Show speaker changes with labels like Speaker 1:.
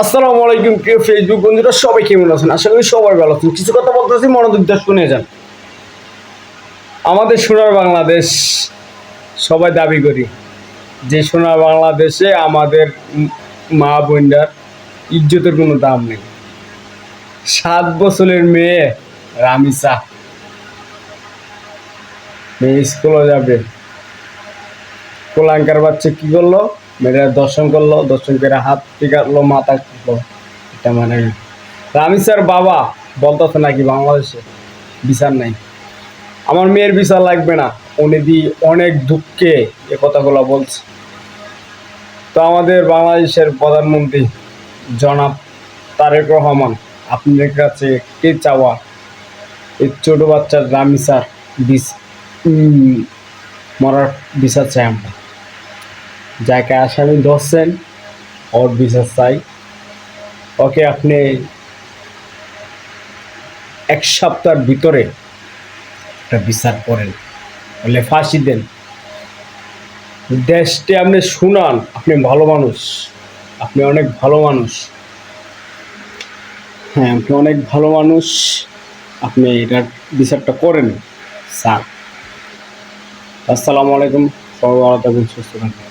Speaker 1: আসসালামু আলাইকুম প্রিয় ফেসবুক বন্ধুরা, সবাই কেমন আছেন? আশা করি সবাই ভালো আছেন। কিছু কথা বলতেছি, মনোযোগ দিয়ে শুনে যান। আমাদের সোনার বাংলাদেশ সবাই দাবি করি যে সোনার বাংলাদেশে আমাদের মা বোনটার ইজ্জতের কোনো দাম নেই। 7 বছরের মেয়ে রামিসা, মেয়ে স্কুলে যাবে, কোলাঙ্কার বাচ্চা কি করলো? মেয়েরা দর্শন করলো, দর্শন করে হাত কাটলো, মাথা কাটলো। এটা মানে রামিসার বাবা বলতেছে নাকি বাংলাদেশে বিচার নাই, আমার মেয়ের বিচার লাগবে না। উনি দি অনেক দুঃখে এ কথাগুলো বলছে। তো আমাদের বাংলাদেশের প্রধানমন্ত্রী জনাব তারেক রহমান, আপনাদের কাছে একটি চাওয়া, এই ছোট বাচ্চার রামিসার মরার বিচার চাই আমরা। যাকে আসামি ধরছেন ওর বিচার চাই। ওকে আপনি 1 সপ্তাহের ভিতরে একটা বিচার করেন, বলে ফাঁসি দেন। দেশটি আপনি শুনান, আপনি ভালো মানুষ, আপনি অনেক ভালো মানুষ। হ্যাঁ, আপনি অনেক ভালো মানুষ, আপনি এটার বিচারটা করেন স্যার। আসসালামু আলাইকুম, সবাই ভালো থাকুন, সুস্থ থাকুন।